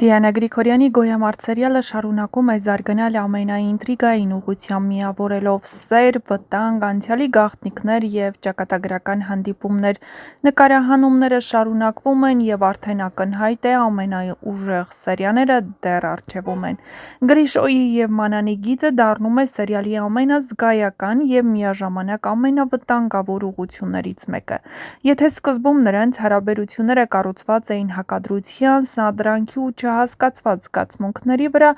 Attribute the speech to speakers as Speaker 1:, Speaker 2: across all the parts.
Speaker 1: Դիանա Գրիգորյանի «Գոյամարտ» սերիալը շարունակում է զարգանալ ամենաինտրիգային ուղղությամբ, միավորելով սեր, վտանգ, անցյալի գաղտնիքներ և ճակատագրական հանդիպումներ։ Նկարահանումները շարունակվում են և արդեն ակնհայտ է ամենաուժեղ սերիաները դեռ առջևում են։ Գրիշոյի և Մանանի գիծը դառնում է սերիալի ամենազգայական և միաժամանակ ամենավտանգավոր ուղղություններից մեկը։ Եթե սկզբում նրանց հարաբերությունները կառուցված էին հակադրության, սադրանքի ու չհասկացված զգացմունքների վրա,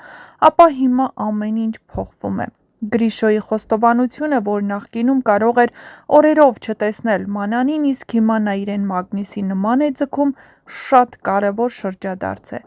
Speaker 1: ապա հիմա ամեն ինչ փոխվում է։ Գրիշոյի խոստովանությունը, որ նախկինում կարող էր օրերով չտեսնել Մանանին, իսկ հիմա նա իրեն Մագնիսի նման է ձգում, շատ կարևոր շրջադարձ է։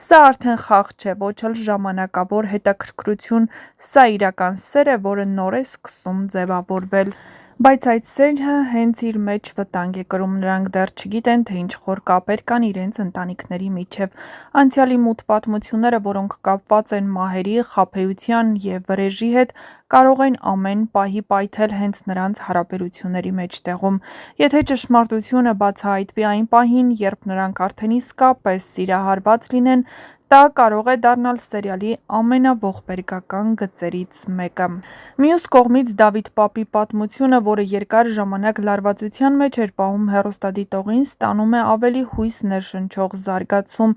Speaker 1: Սա արդեն խաղ չէ, ոչ էլ ժամանակավոր հետաքրքրություն, սա իրական սեր է, որը նոր է սկսում ձևավորվել։ Բայց այդ սերը հենց իր մեջ վտանգ է կրում, նրանք դեռ չգիտեն, թե ինչ խոր կապեր կան իրենց ընտանիքների միջև։ Անցյալի մութ պատմությունները, որոնք կապված են մահերի, խաբեության և վրեժի հետ, կարող են ամեն պահի պայթել հենց նրանց հարաբերությունների մեջտեղում։ Եթե ճշմարտությունը բացահայտվի այն պահին, երբ նրանք արդեն իսկապես սիրահարված լինեն, դա կարող է դառնալ սերիալի ամենաողբերգական գծերից մեկը։ Մյուս կողմից Դավիթ պապի պատմությունը, որը երկար ժամանակ լարվածության մեջ էր պահում հեռուստադիտողին, ստանում է ավելի հույս ներշնչող զարգացում։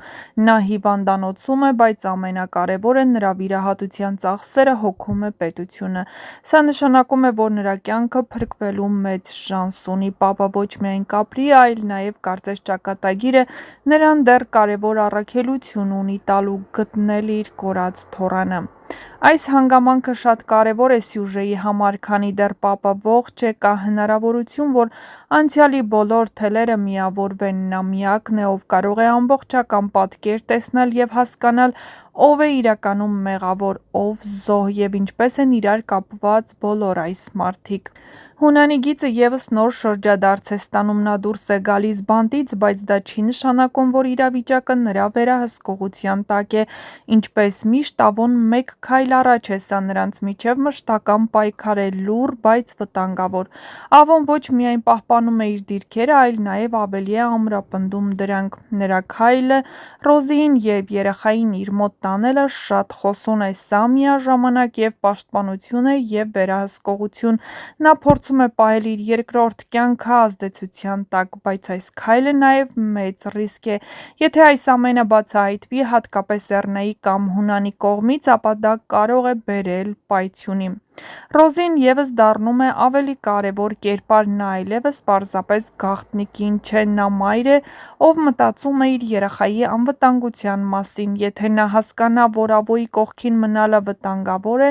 Speaker 1: Նա հիվանդանոցում է, բայց ամենակարևորը, նրա վիրահատության ծախսերը հոգում է պետությունը։ Սա նշանակում է, որ նրա կյանքը փրկվելու մեծ շանս ունի։ Պապը ոչ միայն կապրի, այլ նաև կարծես ճակատագիրը նրան դեռ կարևոր առաքելություն ունի տալու՝ գտնել իր կորած թոռանը։ Այս հանգամանքը շատ կարևոր է սյուժեի համար, քանի դեռ պապը ողջ է, կա հնարավորություն, որ անցյալի բոլոր թելերը միավորվեն։ Նա միակն է, ով կարող է ամբողջական պատկեր տեսնել և հասկանալ, ով է իրականում մեղավոր, ով զոհ և ինչպես են իրար կապված բոլոր այս մարդիկ։ Հունանի գիծը ևս նոր շրջադարձ է ստանում, նա դուրս է գալիս բանտից, բայց դա չի նշանակում, որ իրավիճակը նրա վերահսկողության տակ է։ Ինչպես միշտ, Ավոն մեկ քայլ առաջ է, սա նրանց միջև մշտական պայքար է, լուռ, բայց վտանգավոր։ Ավոն ոչ միայն պահպանում է իր դիրքերը, այլ նաև ավելի է ամրապնդում դրանք։ Նրա քայլը Ռոզիին և երեխային իր մոտ տանելը շատ խոսուն է, սա միաժամանակ և պաշտպանություն է, և վերահսկողություն։ Նա փորձում է պահել իր երկրորդ կյանքը ազդեցության տակ, բայց այս քայլը նաև մեծ ռիսկ է։ Եթե այս ամենը բացահայտվի, հատկապես Էռնեի կամ Հունանի կողմից, ապա դա կարող է բերել պայթյունի։ Ռոզին ևս դառնում է ավելի կարևոր կերպար, նա այլևս պարզապես գաղտնի կին չէ, նա մայր է, ով մտածում է իր երեխայի անվտանգության մասին։ Եթե նա հասկանա, որ Ավոյի կողքին մնալը վտանգավոր է,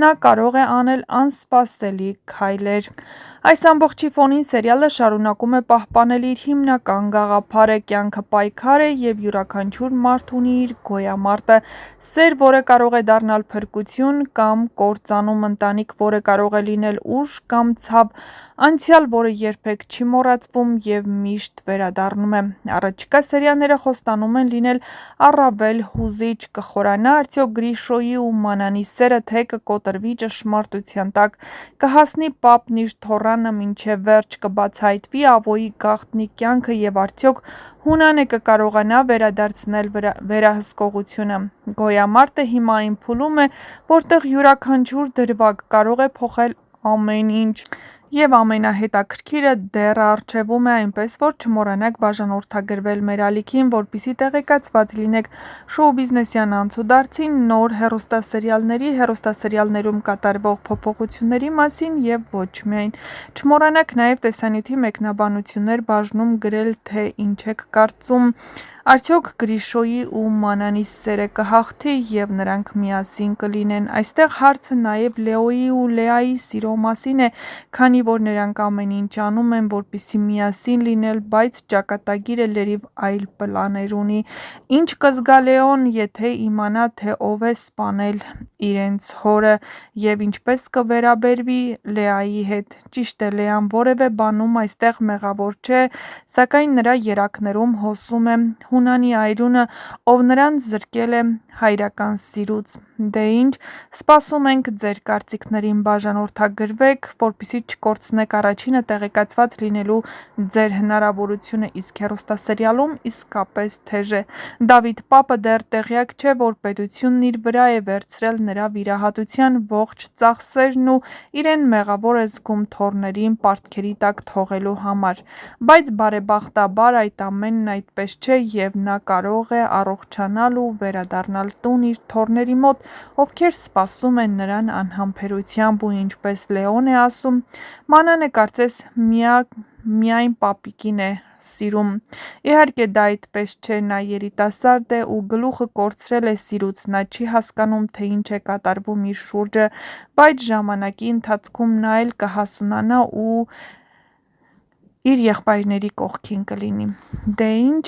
Speaker 1: նա կարող է անել անսպասելի քայլեր։ Այս ամբողջի ֆոնին սերիալը շարունակում է պահպանել իր հիմնական գաղափարը՝ կյանքը պայքար է, և յուրաքանչյուր մարդ ունի իր գոյամարտը։ Սեր, որը կարող է դառնալ փրկություն կամ կործանում, ընտանիք, որը կարող է լինել ուժ կամ ցավ, անցյալ, որը երբեք չի մոռացվում և միշտ վերադառնում է։ Առաջիկա սերիաները խոստանում են լինել առավել հուզիչ։ Կխորանա արդյոք Գրիշոյի ու Մանանի սերը, թե կկոտրվի ճշմարտության տակ, կհասնի պապն իր թոռանը մինչև վերջ, կբացահայտվի Ավոյի գաղտնի կյանքը, և արդյոք Հունանե կկարողանա վերադարձնել վերահսկողությունը։ Գոյամարտը հիմա այն փուլում է, որտեղ յուրաքանչյուր դրվագ կարող է փոխել ամեն ինչ։ Եվ ամենահետաքրքիրը դեռ առջևում է, այնպես որ չմոռանաք բաժանորդագրվել մեր ալիքին, որպեսզի տեղեկացված լինեք շոու-բիզնեսյան անցուդարձին, նոր հեռուստասերիալների, հեռուստասերիալներում կատարվող փոփոխությունների մասին և ոչ միայն։ Չմոռանաք նաև տեսանյութի մեկնաբանություններ բաժնում գրել, թե ինչ եք կարծում, արդյոք Գրիշոյի ու Մանանի սերը կհաղթի, և նրանք միասին կլինեն։ Այստեղ հարցը նաև Լեոյի ու Լեայի սիրո մասին է, քանի որ նրանք ամեն ինչ անում են, որպեսզի միասին լինել, բայց ճակատագիրը լրիվ այլ պլաներ ունի։ Ինչ կզգա Լեոն, եթե իմանա, թե ով է սպանել իրենց հորը, և ինչպես կվերաբերվի Լեայի հետ։ Ճիշտ է, Լեան որևէ բանում այստեղ մեղավոր չէ, սակայն նրա երակներում հոսում է Հունանի այրունը, ով նրան զրկել է հայրական սիրուց։ Դե ինչ, սպասում ենք ձեր կարծիքներին, բաժանորդագրվեք, որպեսզի չկորցնեք առաջինը տեղեկացված լինելու ձեր հնարավորությունը, իսկ հեռուստասերիալում իսկապես թեժ է։ Դավիթ Պապը դեռ տեղյակ չէ, որ պետությունն իր վրա է վերցրել նրա վիրահատության ողջ ծախսերն ու իրեն մեղավոր է զգում թոռներին պարտքերի տակ թողելու համար։ Բայց բարեբախտաբար այդ ամենն այդպես չէ և նա կարող է առողջանալ ու վերադառնալ տուն իր թոռների մոտ, ովքեր սպասում են նրան անհամբերությամբ ու ինչպես Լեոն է ասում. «Մանանը կարծես միայն պապիկին է սիրում»։ Իհարկե դա այդպես չէ, նա երիտասարդ է ու գլուխը կորցրել է սիրուց, նա չի հասկանում, թե ինչ է կատարվում իր շուրջը, բայց ժամանակի ընթացքում նա էլ կհասունանա ու իր եղբայրների կողքին կլինի։ Դե ինչ,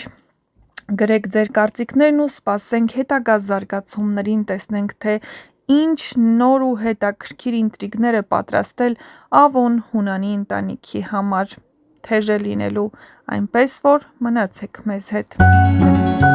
Speaker 1: գրեք ձեր կարծիքներն ու սպասենք հետագա զարգացումներին, տեսնենք, թե ինչ նոր ու հետաքրքիր ինտրիգներ է պատրաստել Ավոն Հունանի ընտանիքի համար։ Թեժ է լինելու, այնպես որ մնացեք մեզ հետ։